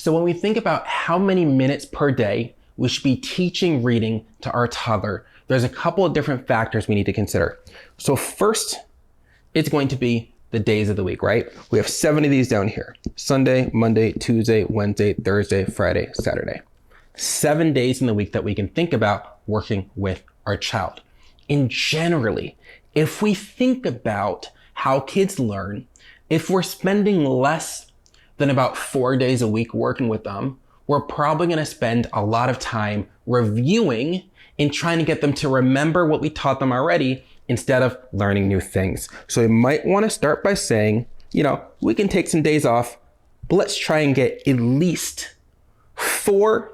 So when we think about how many minutes per day we should be teaching reading to our toddler, there's a couple of different factors we need to consider. So first, it's going to be the days of the week, right? We have 7 of these down here. Sunday, Monday, Tuesday, Wednesday, Thursday, Friday, Saturday. 7 days in the week that we can think about working with our child. And generally, if we think about how kids learn, if we're spending less than about 4 days a week working with them, we're probably going to spend a lot of time reviewing and trying to get them to remember what we taught them already instead of learning new things. So you might want to start by saying, we can take some days off, but let's try and get at least 4,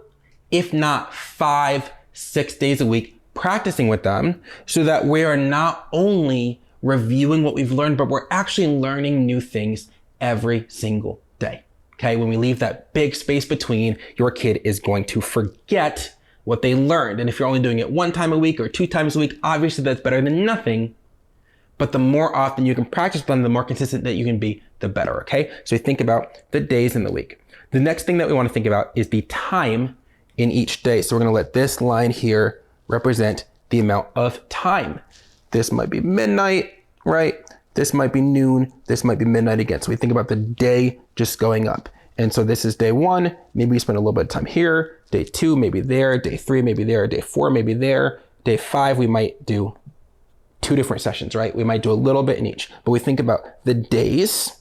if not 5, 6 days a week practicing with them so that we are not only reviewing what we've learned, but we're actually learning new things every single day. Okay, when we leave that big space between, your kid is going to forget what they learned. And if you're only doing it 1 time a week or 2 times a week, obviously that's better than nothing. But the more often you can practice them, the more consistent that you can be, the better, okay? So we think about the days in the week. The next thing that we want to think about is the time in each day. So we're going to let this line here represent the amount of time. This might be midnight, right? This might be noon. This might be midnight again. So we think about the day just going up. And so this is day 1. Maybe we spend a little bit of time here. Day 2, maybe there. Day 3, maybe there. Day 4, maybe there. Day 5, we might do 2 different sessions, right? We might do a little bit in each. But we think about the days,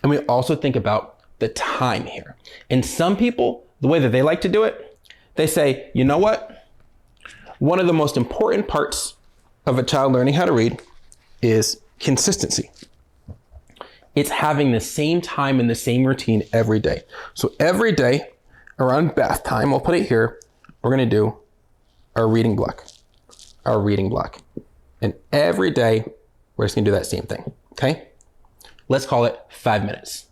and we also think about the time here. And some people, the way that they like to do it, they say, you know what? One of the most important parts of a child learning how to read is consistency. It's having the same time and the same routine every day. So every day around bath time, we'll put it here, we're going to do our reading block. And every day, we're just going to do that same thing, okay? Let's call it 5 minutes.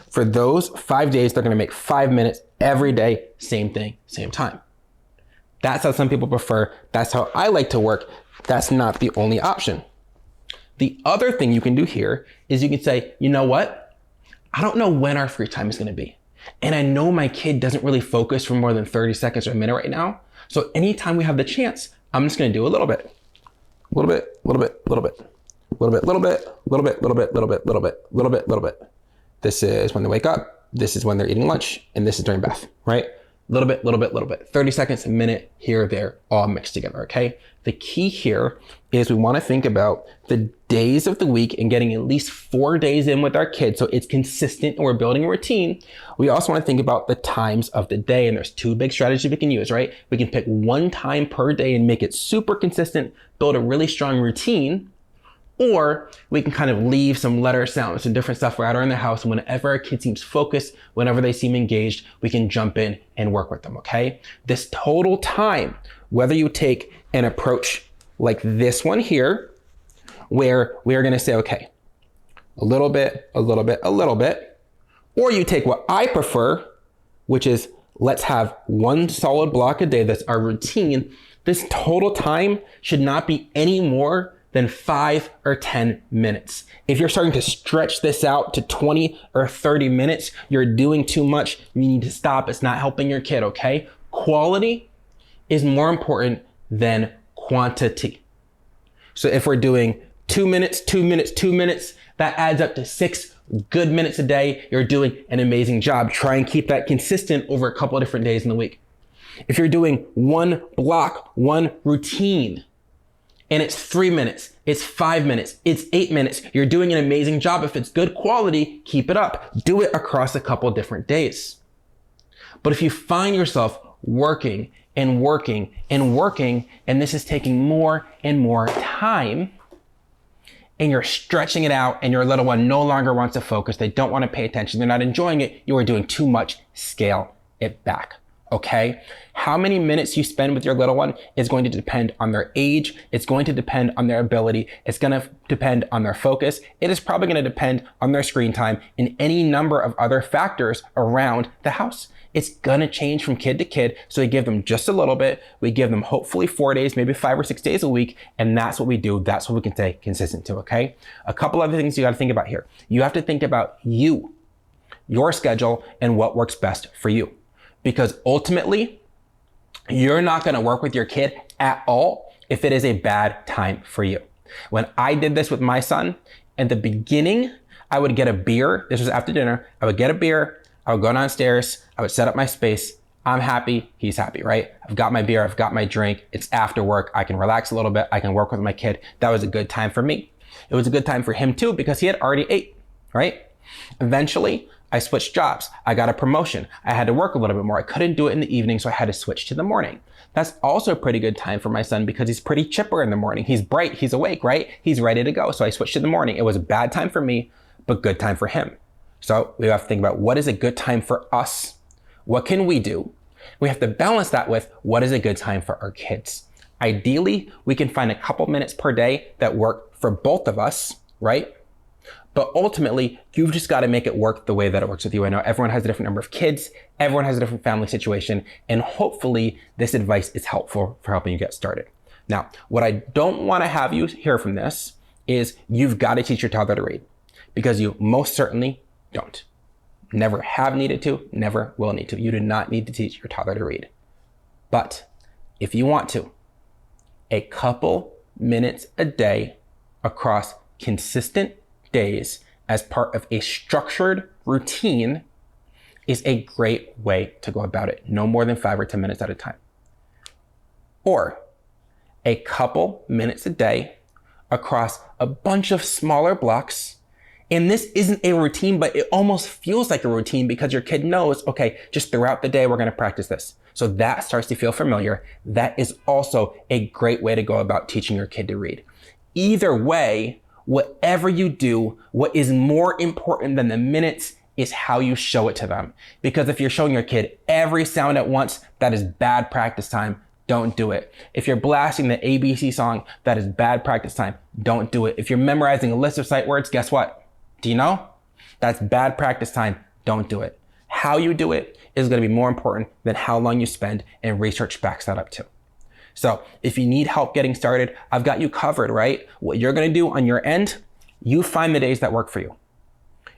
For those 5 days, they're going to make 5 minutes every day, same thing, same time. That's how some people prefer. That's how I like to work. That's not the only option. The other thing you can do here is you can say, you know what? I don't know when our free time is going to be. And I know my kid doesn't really focus for more than 30 seconds or a minute right now. So anytime we have the chance, I'm just going to do a little bit. This is when they wake up. This is when they're eating lunch. And this is during bath, right? Little bit. 30 seconds, a minute, here, there, all mixed together, okay? The key here is we want to think about the days of the week and getting at least 4 days in with our kids so it's consistent and we're building a routine. We also want to think about the times of the day, and there's 2 big strategies we can use, right? We can pick 1 time per day and make it super consistent, build a really strong routine, or we can kind of leave some letter sounds and different stuff right around the house. And whenever our kid seems focused, whenever they seem engaged, we can jump in and work with them, okay? This total time, whether you take an approach like this one here, where we are gonna say, okay, a little bit, or you take what I prefer, which is let's have 1 solid block a day, that's our routine. This total time should not be any more than 5 or 10 minutes. If you're starting to stretch this out to 20 or 30 minutes, you're doing too much. You need to stop. It's not helping your kid, okay? Quality is more important than quantity. So if we're doing 2 minutes, that adds up to 6 good minutes a day. You're doing an amazing job. Try and keep that consistent over a couple of different days in the week. If you're doing 1 block, 1 routine, and it's 3 minutes, it's 5 minutes, it's 8 minutes, you're doing an amazing job. If it's good quality, keep it up. Do it across a couple different days. But if you find yourself working, and this is taking more and more time, and you're stretching it out, and your little one no longer wants to focus, they don't want to pay attention, they're not enjoying it, you are doing too much, scale it back. Okay? How many minutes you spend with your little one is going to depend on their age. It's going to depend on their ability. It's going to depend on their focus. It is probably going to depend on their screen time and any number of other factors around the house. It's going to change from kid to kid. So we give them just a little bit. We give them hopefully 4 days, maybe 5 or 6 days a week. And that's what we do. That's what we can stay consistent to, okay? A couple other things you got to think about here. You have to think about you. your schedule and what works best for you. Because ultimately, you're not gonna work with your kid at all if it is a bad time for you. When I did this with my son, in the beginning, I would get a beer. This was after dinner. I would get a beer. I would go downstairs. I would set up my space. I'm happy. He's happy, right? I've got my beer. I've got my drink. It's after work. I can relax a little bit. I can work with my kid. That was a good time for me. It was a good time for him too because he had already ate, right? Eventually, I switched jobs. I got a promotion. I had to work a little bit more. I couldn't do it in the evening, so I had to switch to the morning. That's also a pretty good time for my son because he's pretty chipper in the morning. He's bright, he's awake, right? He's ready to go. So I switched to the morning. It was a bad time for me, but good time for him. So we have to think about what is a good time for us? What can we do? We have to balance that with what is a good time for our kids. Ideally, we can find a couple minutes per day that work for both of us, right? But ultimately, you've just got to make it work the way that it works with you. I know everyone has a different number of kids. Everyone has a different family situation. And hopefully this advice is helpful for helping you get started. Now, what I don't want to have you hear from this is you've got to teach your toddler to read because you most certainly don't. Never have needed to, never will need to. You do not need to teach your toddler to read. But if you want to, a couple minutes a day across consistent days as part of a structured routine is a great way to go about it. No more than 5 or 10 minutes at a time. Or a couple minutes a day across a bunch of smaller blocks. And this isn't a routine, but it almost feels like a routine because your kid knows, okay, just throughout the day, we're going to practice this. So that starts to feel familiar. That is also a great way to go about teaching your kid to read. Either way, whatever you do, what is more important than the minutes is how you show it to them. Because if you're showing your kid every sound at once, that is bad practice time. Don't do it. If you're blasting the ABC song, that is bad practice time. Don't do it. If you're memorizing a list of sight words, guess what? Do you know? That's bad practice time. Don't do it. How you do it is going to be more important than how long you spend, and research backs that up too. So if you need help getting started, I've got you covered, right? What you're going to do on your end, you find the days that work for you.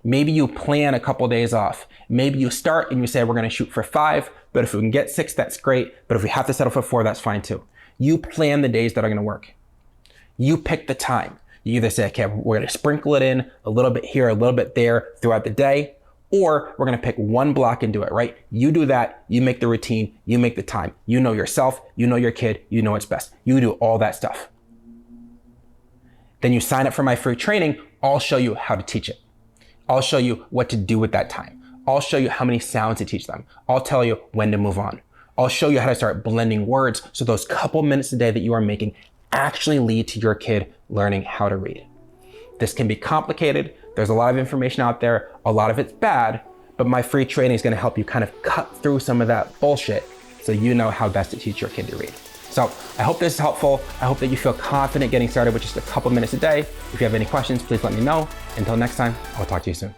Maybe you plan a couple days off. Maybe you start and you say, we're going to shoot for 5, but if we can get 6, that's great. But if we have to settle for 4, that's fine too. You plan the days that are going to work. You pick the time. You either say, okay, we're going to sprinkle it in a little bit here, a little bit there throughout the day, or we're going to pick one block and do it, right? You do that. You make the routine. You make the time. You know yourself. You know your kid. You know what's best. You do all that stuff. Then you sign up for my free training. I'll show you how to teach it. I'll show you what to do with that time. I'll show you how many sounds to teach them. I'll tell you when to move on. I'll show you how to start blending words so those couple minutes a day that you are making actually lead to your kid learning how to read. This can be complicated. There's a lot of information out there. A lot of it's bad, but my free training is going to help you kind of cut through some of that bullshit so you know how best to teach your kid to read. So I hope this is helpful. I hope that you feel confident getting started with just a couple minutes a day. If you have any questions, please let me know. Until next time, I'll talk to you soon.